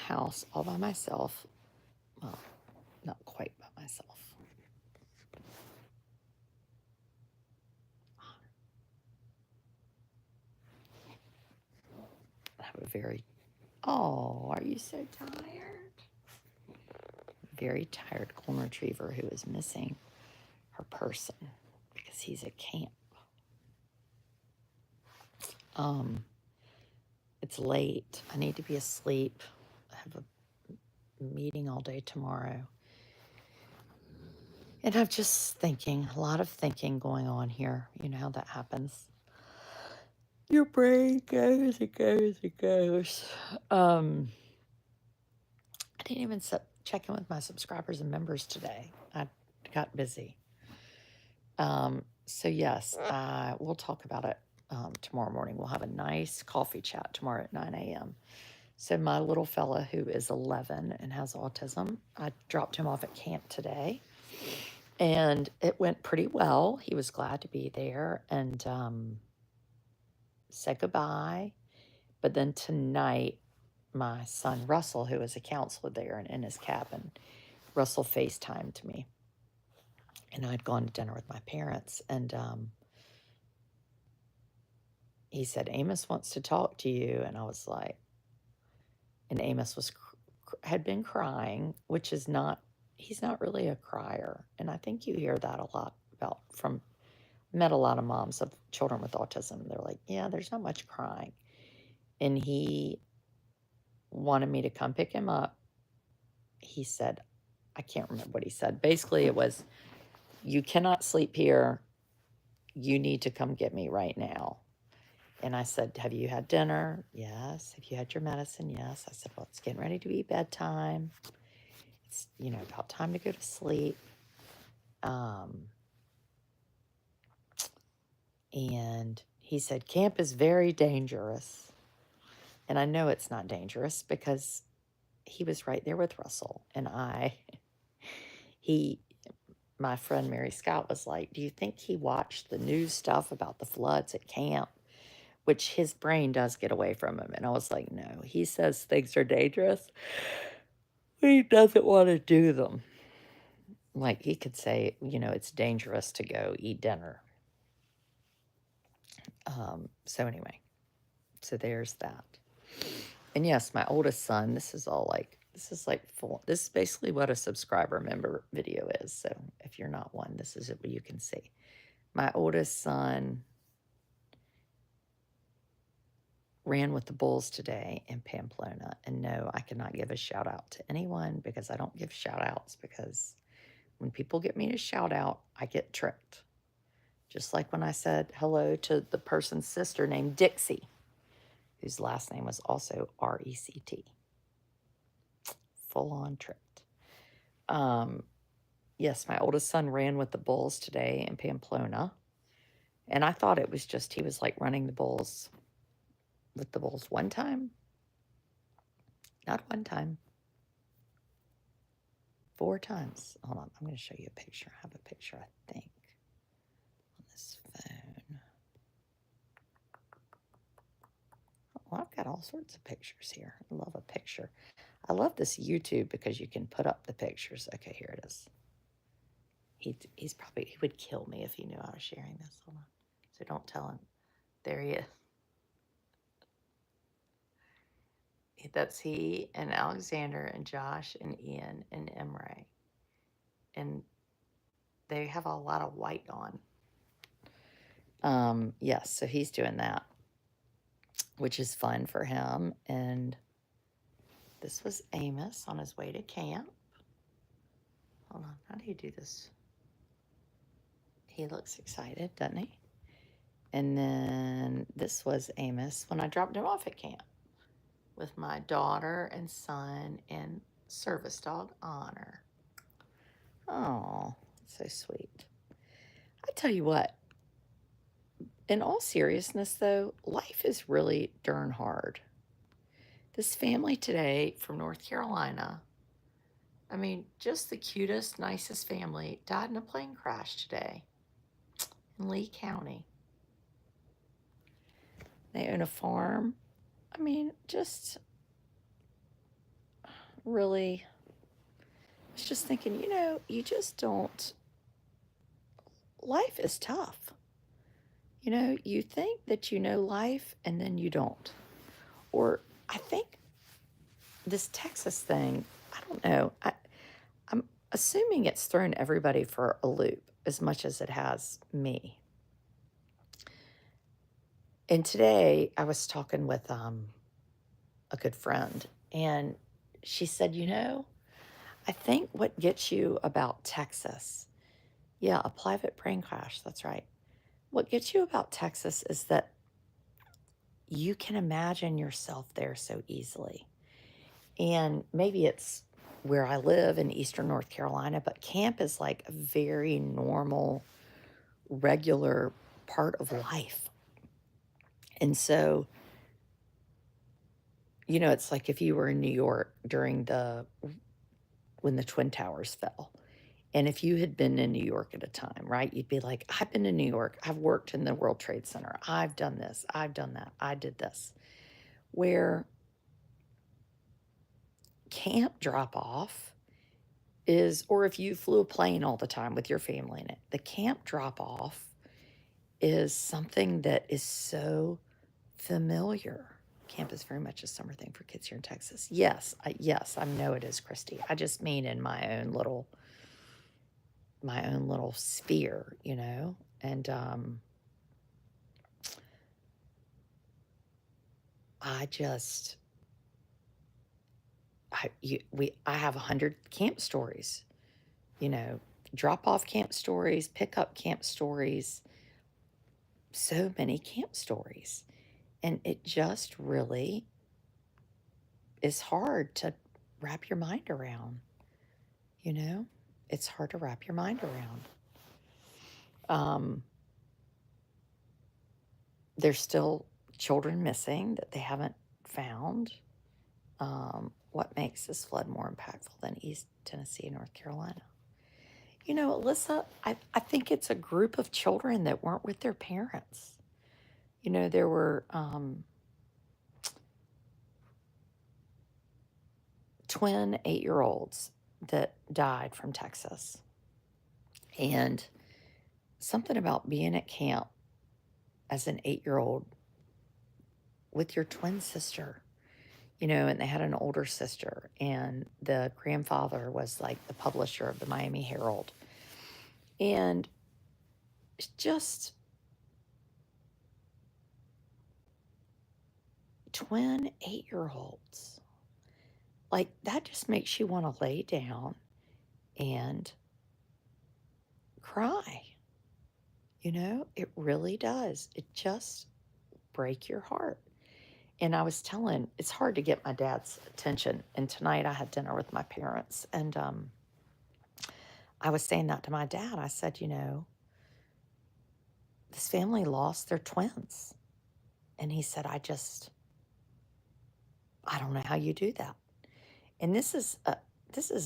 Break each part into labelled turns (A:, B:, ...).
A: house all by myself. Well, not quite by myself. I have a very, oh, are you so tired? Very tired golden retriever who is missing her person because he's at camp. It's late. I need to be asleep. I have a meeting all day tomorrow. And I'm just thinking, a lot of thinking going on here. You know how that happens. Your brain goes, it goes, it goes. I didn't even check in with my subscribers and members today. I got busy. So yes, we'll talk about it tomorrow morning. We'll have a nice coffee chat tomorrow at 9 a.m. So my little fella who is 11 and has autism, I dropped him off at camp today. And it went pretty well. He was glad to be there and said goodbye. But then tonight, my son Russell, who is a counselor there and in his cabin, Russell FaceTimed me. And I'd gone to dinner with my parents. And he said, Amos wants to talk to you. And I was like, and Amos had been crying, which is not, he's not really a crier. And I think you hear that a lot met a lot of moms of children with autism. They're like, yeah, there's not much crying. And he wanted me to come pick him up. He said, I can't remember what he said. Basically, it was, you cannot sleep here. You need to come get me right now. And I said, have you had dinner? Yes. Have you had your medicine? Yes. I said, well, it's getting ready to be bedtime. It's, about time to go to sleep. And he said, camp is very dangerous. And I know it's not dangerous because he was right there with Russell. And my friend Mary Scott was like, do you think he watched the news stuff about the floods at camp? Which his brain does get away from him. And I was like, no, he says things are dangerous. He doesn't want to do them. Like he could say, it's dangerous to go eat dinner. So anyway, so there's that. And yes, my oldest son, this is basically what a subscriber member video is. So if you're not one, this is what you can see. My oldest son ran with the bulls today in Pamplona. And no, I cannot give a shout out to anyone because I don't give shout outs, because when people get me to shout out, I get tricked. Just like when I said hello to the person's sister named Dixie, whose last name was also R-E-C-T. Full on tricked. Yes, my oldest son ran with the bulls today in Pamplona. And I thought it was just, he was like running with the bulls one time. Not one time. 4 times. Hold on, I'm going to show you a picture. I have a picture, I think, on this phone. Well, I've got all sorts of pictures here. I love a picture. I love this YouTube because you can put up the pictures. Okay, here it is. He would kill me if he knew I was sharing this. Hold on. So don't tell him. There he is. That's he and Alexander and Josh and Ian and Emre. And they have a lot of white on. Yes, so he's doing that, which is fun for him. And this was Amos on his way to camp. Hold on, how do you do this? He looks excited, doesn't he? And then this was Amos when I dropped him off at camp with my daughter and son and service dog Honor. Oh, so sweet. I tell you what, in all seriousness though, life is really darn hard. This family today from North Carolina, I mean, just the cutest, nicest family, died in a plane crash today in Lee County. They own a farm. I mean, just really, I was just thinking, you just don't, life is tough. You think that you know life and then you don't. Or I think this Texas thing, I don't know. I'm assuming it's thrown everybody for a loop as much as it has me. And today I was talking with a good friend, and she said, I think what gets you about Texas, yeah, a private plane crash, that's right. What gets you about Texas is that you can imagine yourself there so easily. And maybe it's where I live in Eastern North Carolina, but camp is like a very normal, regular part of life. And so, it's like if you were in New York when the Twin Towers fell. And if you had been in New York at a time, right, you'd be like, I've been in New York. I've worked in the World Trade Center. I've done this. I've done that. I did this. Where camp drop off is, or if you flew a plane all the time with your family in it, the camp drop off is something that is so familiar. Camp is very much a summer thing for kids here in Texas. Yes, I know it is, Christy. I just mean in my own little sphere, And I just I have 100 camp stories, you know, drop off camp stories, pick up camp stories, so many camp stories. And it just really is hard to wrap your mind around, you know? It's hard to wrap your mind around. Um, there's still children missing that they haven't found. What makes this flood more impactful than East Tennessee and North Carolina? Alyssa, I think it's a group of children that weren't with their parents. There were twin 8-year-olds that died from Texas. And something about being at camp as an 8-year-old with your twin sister, and they had an older sister, and the grandfather was like the publisher of the Miami Herald. And it's just twin 8-year-olds. Like, that just makes you want to lay down and cry. It really does. It just break your heart. And I was telling, it's hard to get my dad's attention. And tonight I had dinner with my parents, and I was saying that to my dad. I said, this family lost their twins. And he said, I don't know how you do that. And this is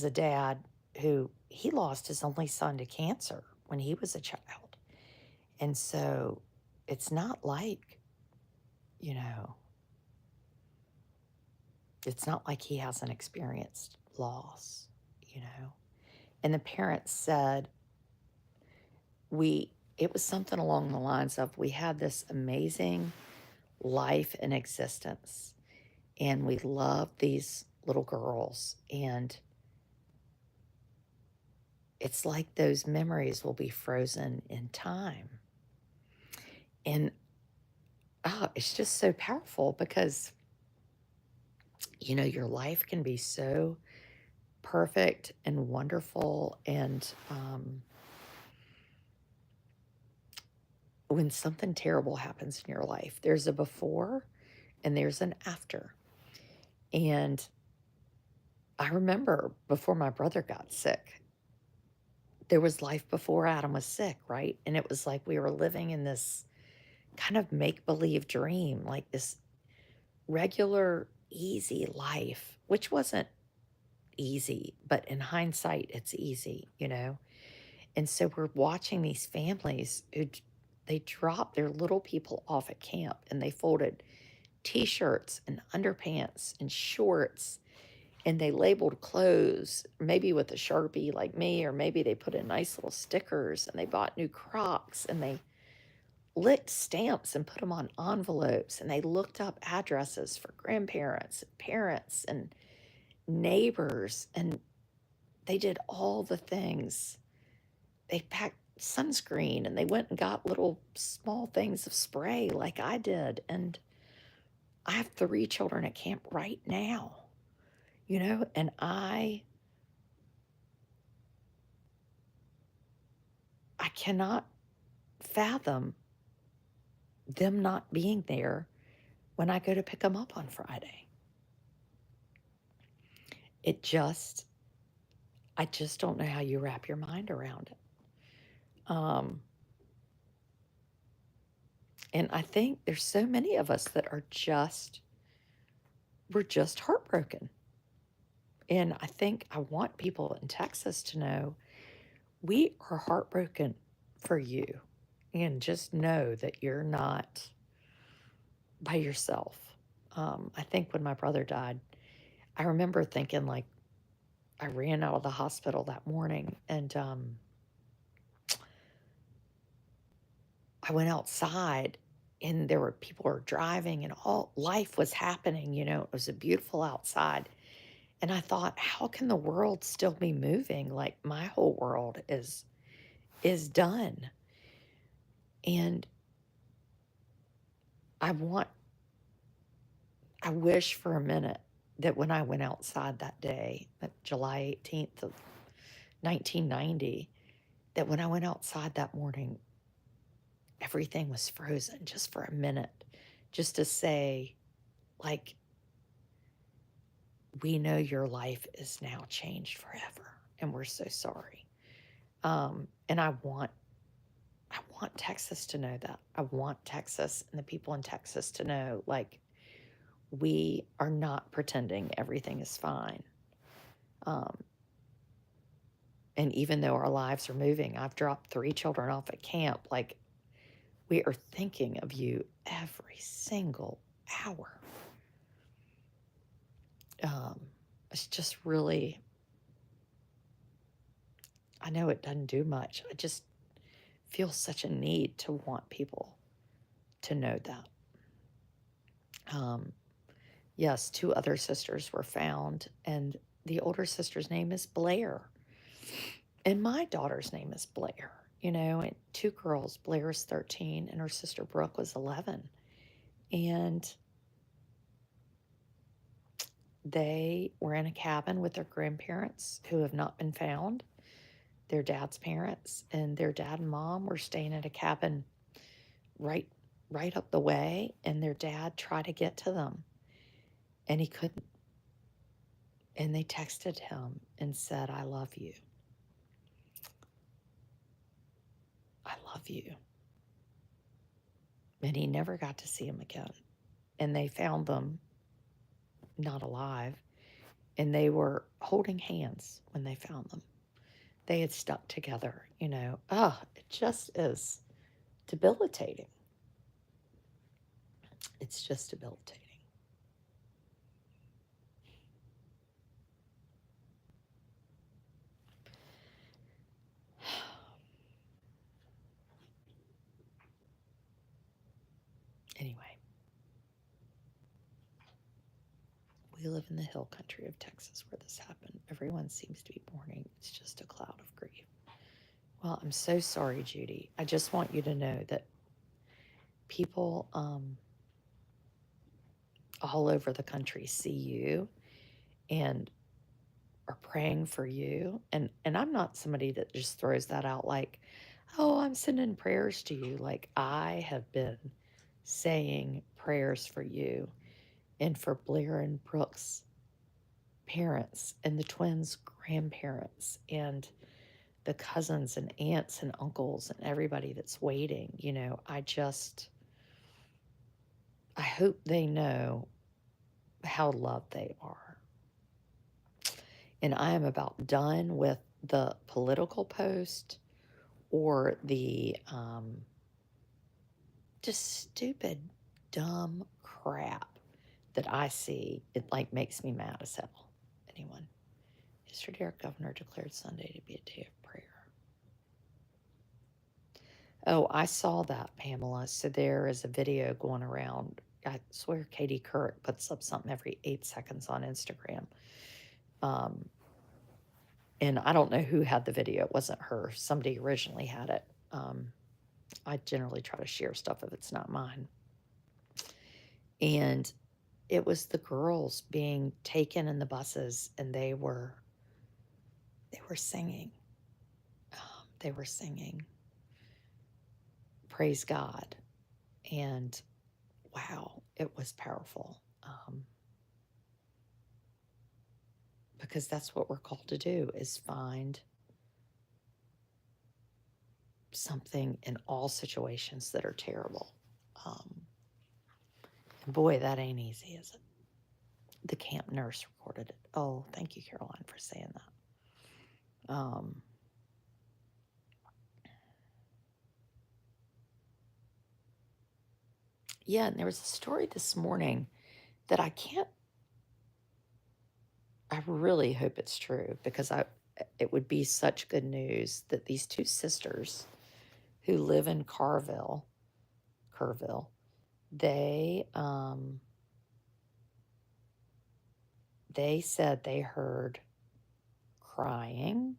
A: a dad who he lost his only son to cancer when he was a child. And so it's not like, you know, it's not like he hasn't experienced loss. And the parents said, it was something along the lines of, we had this amazing life and existence, and we loved these little girls, and it's like those memories will be frozen in time. And it's just so powerful because, your life can be so perfect and wonderful. And when something terrible happens in your life, there's a before and there's an after. And I remember before my brother got sick, there was life before Adam was sick, right? And it was like we were living in this kind of make-believe dream, like this regular, easy life, which wasn't easy, but in hindsight, it's easy. And so we're watching these families who they dropped their little people off at camp, and they folded t-shirts and underpants and shorts and they labeled clothes, maybe with a Sharpie like me, or maybe they put in nice little stickers, and they bought new Crocs, and they licked stamps and put them on envelopes, and they looked up addresses for grandparents and parents and neighbors, and they did all the things. They packed sunscreen, and they went and got little small things of spray like I did. And I have 3 children at camp right now, and I cannot fathom them not being there when I go to pick them up on Friday. I just don't know how you wrap your mind around it. And I think there's so many of us that we're just heartbroken. And I think I want people in Texas to know we are heartbroken for you. And just know that you're not by yourself. I think when my brother died, I remember thinking, like, I ran out of the hospital that morning, and I went outside, and there were people were driving, and all life was happening. It was a beautiful outside. And I thought, how can the world still be moving? Like, my whole world is done. And I wish for a minute that when I went outside that day, that July 18th of 1990, that when I went outside that morning, everything was frozen just for a minute, just to say, like, we know your life is now changed forever, and we're so sorry. And I want Texas to know that. I want Texas and the people in Texas to know, like, we are not pretending everything is fine. And even though our lives are moving, I've dropped 3 children off at camp. Like, we are thinking of you every single hour. It's just really, I know it doesn't do much. I just feel such a need to want people to know that. Yes, 2 other sisters were found, and the older sister's name is Blair. And my daughter's name is Blair, and 2 girls. Blair's 13, and her sister Brooke was 11. And they were in a cabin with their grandparents who have not been found, their dad's parents, and their dad and mom were staying at a cabin right up the way, and their dad tried to get to them, and he couldn't. And they texted him and said, I love you. I love you. And he never got to see him again. And they found them not alive, and they were holding hands when they found them. They had stuck together, it just is debilitating. It's just debilitating. Anyway, we live in the hill country of Texas where this happened. Everyone seems to be mourning. It's just a cloud of grief. Well, I'm so sorry, Judy. I just want you to know that people all over the country see you and are praying for you. And I'm not somebody that just throws that out like, oh, I'm sending prayers to you. Like, I have been saying prayers for you and for Blair and Brooke's parents and the twins' grandparents and the cousins and aunts and uncles and everybody that's waiting. I hope they know how loved they are. And I am about done with the political post or the just stupid, dumb crap that I see. It like makes me mad as hell. anyone. Yesterday, our governor declared Sunday to be a day of prayer. Oh, I saw that, Pamela. So there is a video going around. I swear Katie Couric puts up something every 8 seconds on Instagram. And I don't know who had the video. It wasn't her. Somebody originally had it. I generally try to share stuff if it's not mine. And it was the girls being taken in the buses, and they were singing. They were singing, praise God. And wow, it was powerful. Because that's what we're called to do, is find something in all situations that are terrible. Boy, that ain't easy, is it? The camp nurse recorded it. Oh, thank you, Caroline, for saying that. Yeah, and there was a story this morning that I really hope it's true, because it would be such good news that these two sisters who live in Kerrville, they said they heard crying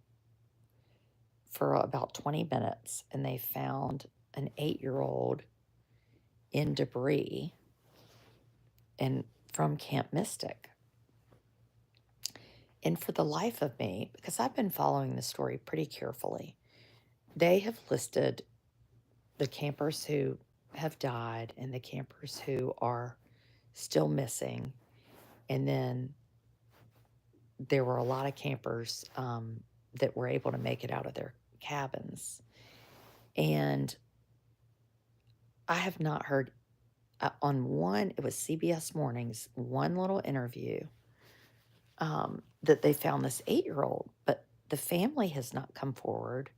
A: for about 20 minutes, and they found an 8-year-old in debris and from Camp Mystic. And for the life of me, because I've been following the story pretty carefully, they have listed the campers who have died and the campers who are still missing. And then there were a lot of campers that were able to make it out of their cabins. And I have not heard on one, it was CBS Mornings, one little interview that they found this 8-year-old, but the family has not come forward.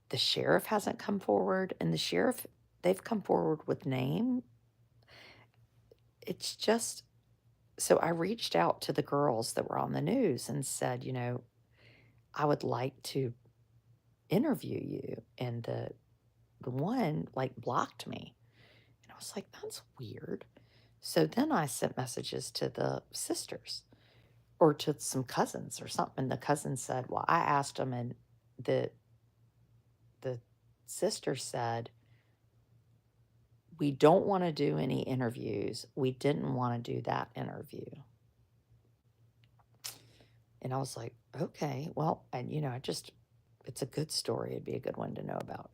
A: The sheriff hasn't come forward, and the sheriff, they've come forward with name. It's just, so I reached out to the girls that were on the news and said, I would like to interview you. And the one like blocked me. And I was like, that's weird. So then I sent messages to the sisters or to some cousins or something. The cousin said, well, I asked them, and the sister said, we don't want to do any interviews. We didn't want to do that interview. And I was like, okay, well, and it's a good story. It'd be a good one to know about.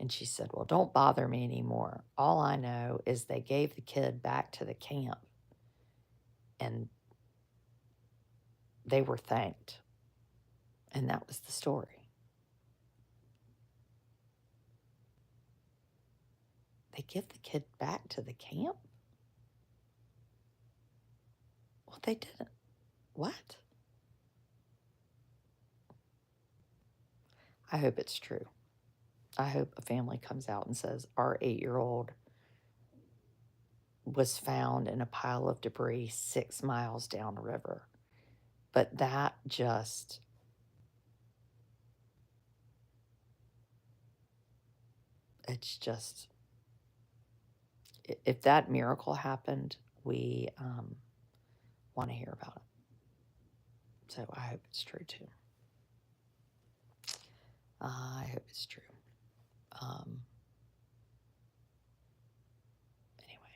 A: And she said, well, don't bother me anymore. All I know is they gave the kid back to the camp and they were thanked. And that was the story. They give the kid back to the camp? Well, they didn't. What? I hope it's true. I hope a family comes out and says, our 8-year-old was found in a pile of debris 6 miles down the river. But that just, it's just, if that miracle happened, we want to hear about it. So I hope it's true too. I hope it's true. Anyway.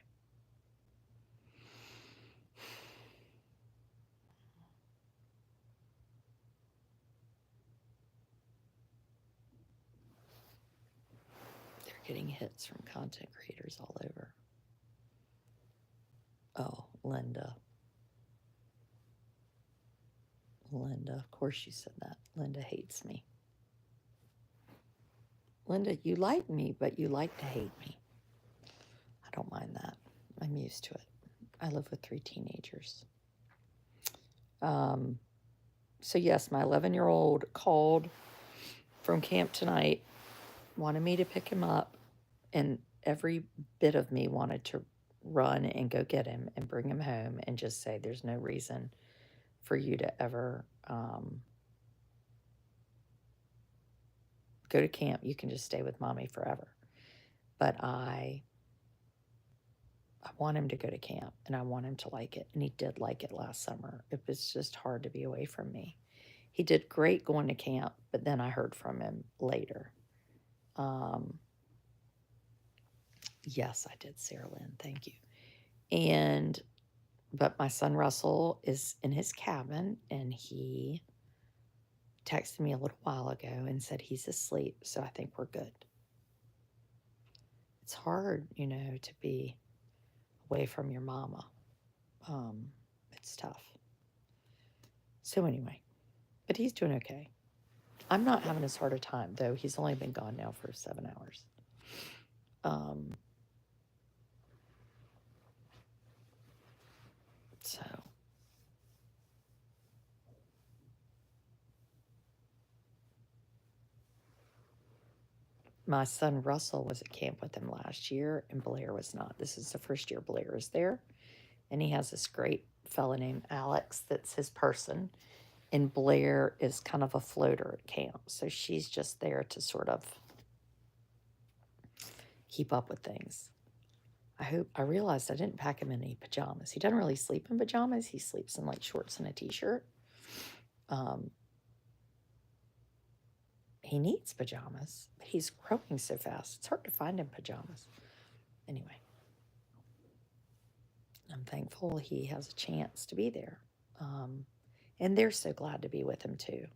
A: They're getting hits from content creators all over. Oh, Linda. Linda, of course you said that. Linda hates me. Linda, you like me, but you like to hate me. I don't mind that. I'm used to it. I live with 3 teenagers. So yes, my 11-year-old called from camp tonight, wanted me to pick him up, and every bit of me wanted to run and go get him and bring him home and just say there's no reason for you to ever go to camp. You can just stay with mommy forever. But I want him to go to camp, and I want him to like it. And he did like it last summer. It was just hard to be away from me. He did great going to camp, but then I heard from him later. Yes, I did, Sarah Lynn. Thank you. But my son Russell is in his cabin, and he texted me a little while ago and said he's asleep, so I think we're good. It's hard, to be away from your mama. It's tough. So anyway, but he's doing okay. I'm not having as hard a time, though. He's only been gone now for 7 hours. So my son Russell was at camp with him last year, and Blair was not. This is the first year Blair is there, and he has this great fella named Alex that's his person, and Blair is kind of a floater at camp, so she's just there to sort of keep up with things. I realized I didn't pack him in any pajamas. He doesn't really sleep in pajamas. He sleeps in like shorts and a t-shirt. He needs pajamas, but he's growing so fast. It's hard to find him pajamas. Anyway, I'm thankful he has a chance to be there. And they're so glad to be with him too.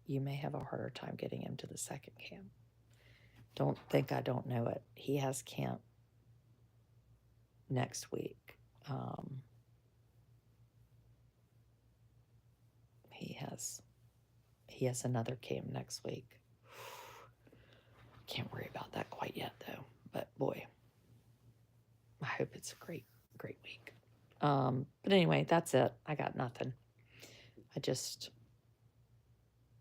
A: You may have a harder time getting him to the second camp. Don't think I don't know it. He has camp next week. He has another camp next week. Can't worry about that quite yet, though. But boy, I hope it's a great, great week. But anyway, that's it. I got nothing.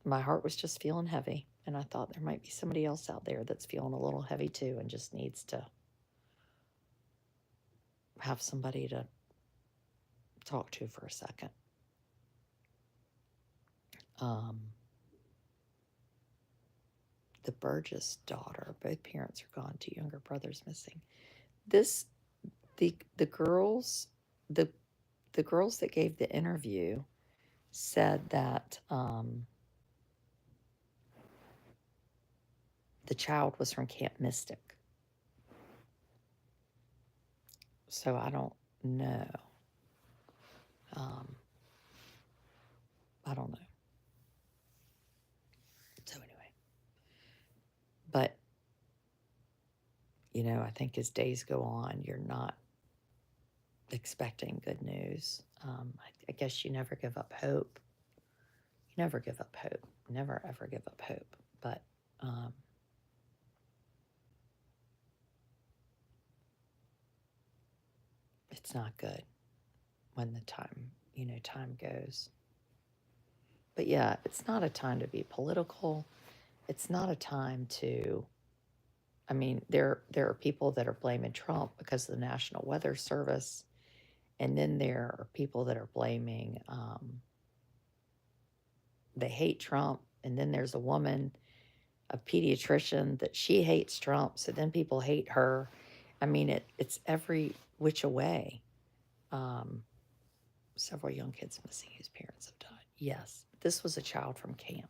A: My heart was just feeling heavy, and I thought there might be somebody else out there that's feeling a little heavy too and just needs to have somebody to talk to for a second. The Burgess daughter, both parents are gone, 2 younger brothers missing. The girls that gave the interview said that the child was from Camp Mystic. So I don't know. I don't know. So anyway. But, I think as days go on, you're not expecting good news. I guess you never give up hope. You never give up hope. Never, ever give up hope. But it's not good when the time goes. But yeah, it's not a time to be political. It's not a time to, there are people that are blaming Trump because of the National Weather Service. And then there are people that are blaming, they hate Trump. And then there's a woman, a pediatrician, that she hates Trump. So then people hate her. It's every which way. Several young kids missing whose parents have died. Yes, this was a child from camp,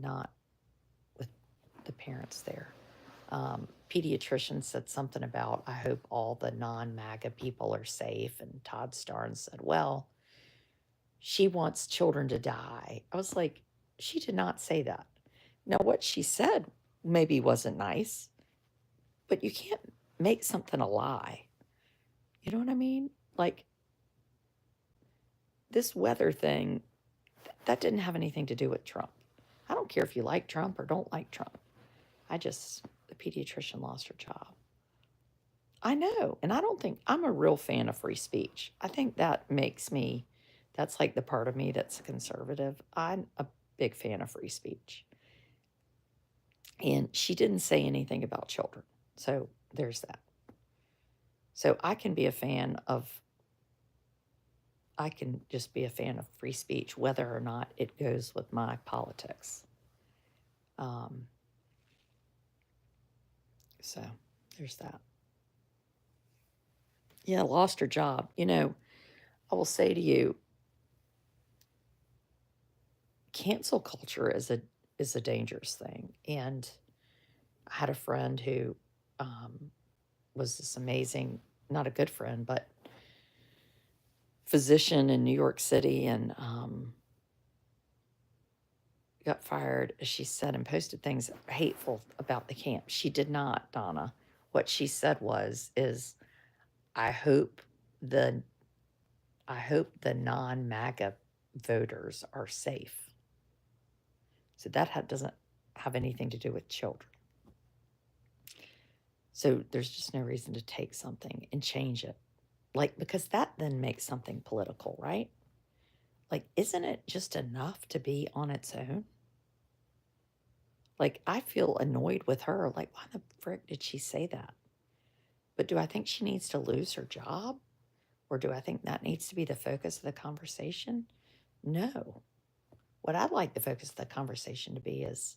A: not with the parents there. Pediatrician said something about, I hope all the non-MAGA people are safe. And Todd Starnes said, well, she wants children to die. I was like, she did not say that. Now, what she said maybe wasn't nice, but you can't make something a lie. You know what I mean? Like, this weather thing, that didn't have anything to do with Trump. I don't care if you like Trump or don't like Trump. The pediatrician lost her job. I know, and I don't think, I'm a real fan of free speech. I think that's like the part of me that's conservative. I'm a big fan of free speech. And she didn't say anything about children. So there's that. So I can just be a fan of free speech, whether or not it goes with my politics. So there's that. Yeah, lost her job. I will say to you, cancel culture is a dangerous thing. And I had a friend who was this amazing, not a good friend, but physician in New York City, and got fired, as she said, and posted things hateful about the camp. She did not, Donna. What she said is, I hope the non-MAGA voters are safe. So that doesn't have anything to do with children. So there's just no reason to take something and change it. Because that then makes something political, right? Isn't it just enough to be on its own? I feel annoyed with her. Why the frick did she say that? But do I think she needs to lose her job? Or do I think that needs to be the focus of the conversation? No. What I'd like the focus of the conversation to be is,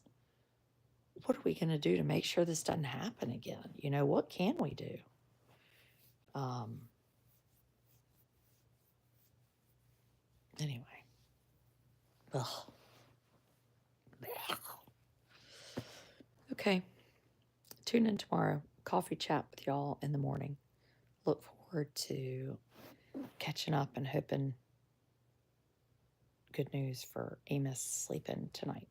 A: what are we going to do to make sure this doesn't happen again? What can we do? Anyway. Ugh. Okay. Tune in tomorrow. Coffee chat with y'all in the morning. Look forward to catching up and hoping good news for Amos sleeping tonight.